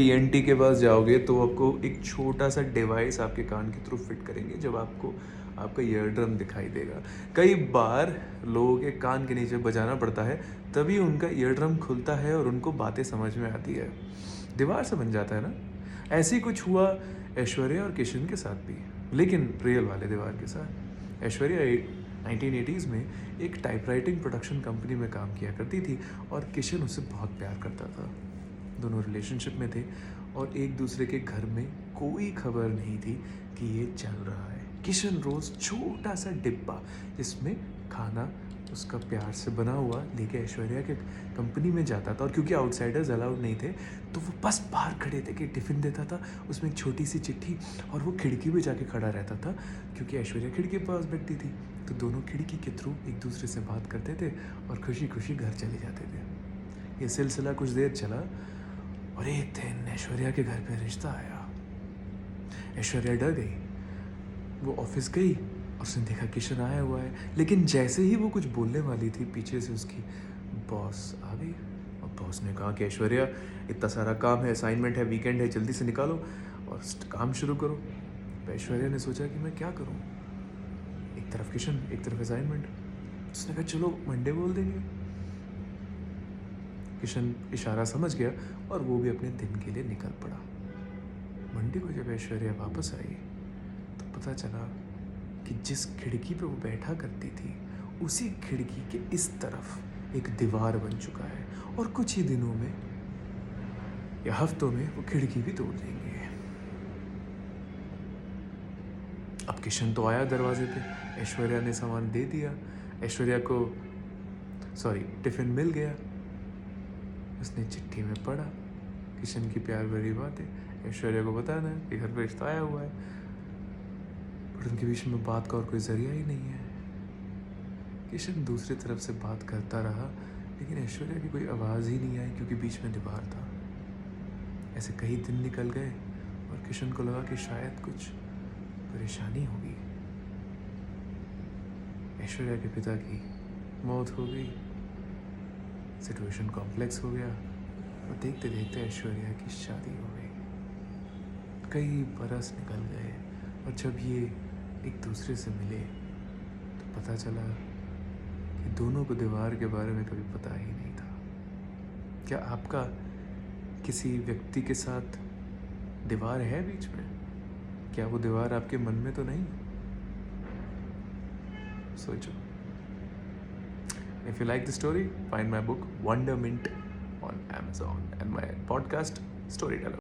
ENT के पास जाओगे तो आपको एक छोटा सा डिवाइस आपके कान के थ्रू फिट करेंगे जब आपको आपका ईयर ड्रम दिखाई देगा। कई बार लोगों के कान के नीचे बजाना पड़ता है, तभी उनका ईयर ड्रम खुलता है और उनको बातें समझ में आती है। दीवार से बन जाता है ना। ऐसे ही कुछ हुआ ऐश्वर्या और किशन के साथ भी, लेकिन रियल वाले दीवार के साथ। ऐश्वर्या 1980s में एक टाइपराइटिंग प्रोडक्शन कंपनी में काम किया करती थी और किशन उससे बहुत प्यार करता था। दोनों रिलेशनशिप में थे और एक दूसरे के घर में कोई खबर नहीं थी कि ये चल रहा है। किशन रोज़ छोटा सा डिब्बा जिसमें खाना उसका प्यार से बना हुआ लेके ऐश्वर्या के कंपनी में जाता था, और क्योंकि आउटसाइडर्स अलाउड नहीं थे तो वो बस बाहर खड़े थे कि टिफ़िन देता था, उसमें एक छोटी सी चिट्ठी, और वो खिड़की पे जाके खड़ा रहता था क्योंकि ऐश्वर्या खिड़की के पास बैठती थी। तो दोनों खिड़की के थ्रू एक दूसरे से बात करते थे और खुशी खुशी घर चले जाते थे। ये सिलसिला कुछ देर चला और एक दिन ऐश्वर्या के घर पे रिश्ता आया। ऐश्वर्या डर गई। वो ऑफिस गई और उसने देखा किशन आया हुआ है, लेकिन जैसे ही वो कुछ बोलने वाली थी पीछे से उसकी बॉस आ गई और बॉस ने कहा कि ऐश्वर्या, इतना सारा काम है, असाइनमेंट है, वीकेंड है, जल्दी से निकालो और काम शुरू करो। तो ऐश्वर्या ने सोचा कि मैं क्या करूँ, एक तरफ किशन एक तरफ असाइनमेंट। उसने कहा चलो मंडे बोल देंगे। किशन इशारा समझ गया और वो भी अपने दिन के लिए निकल पड़ा। मंडे को जब ऐश्वर्या वापस आई तो पता चला कि जिस खिड़की पे वो बैठा करती थी उसी खिड़की के इस तरफ एक दीवार बन चुका है, और कुछ ही दिनों में या हफ्तों में वो खिड़की भी तोड़ देंगे। अब किशन तो आया दरवाजे पे, ऐश्वर्या ने सामान दे दिया, ऐश्वर्या को टिफ़िन मिल गया। उसने चिट्ठी में पढ़ा किशन की प्यार भरी बातें, ऐश्वर्या को बताना है कि घर पर रिश्ता आया हुआ है, पर उनके बीच में बात का और कोई जरिया ही नहीं है। किशन दूसरी तरफ से बात करता रहा, लेकिन ऐश्वर्या की कोई आवाज़ ही नहीं आई क्योंकि बीच में दीवार था। ऐसे कई दिन निकल गए और किशन को लगा कि शायद कुछ परेशानी होगी। ऐश्वर्या के पिता की मौत हो गई, सिचुएशन कॉम्प्लेक्स हो गया और देखते देखते ऐश्वर्या की शादी हो गई। कई बरस निकल गए और जब ये एक दूसरे से मिले तो पता चला कि दोनों को दीवार के बारे में कभी पता ही नहीं था। क्या आपका किसी व्यक्ति के साथ दीवार है बीच में? क्या वो दीवार आपके मन में तो नहीं? सोचो। If you like the story, find my book Wondermint on Amazon and my podcast Storyteller.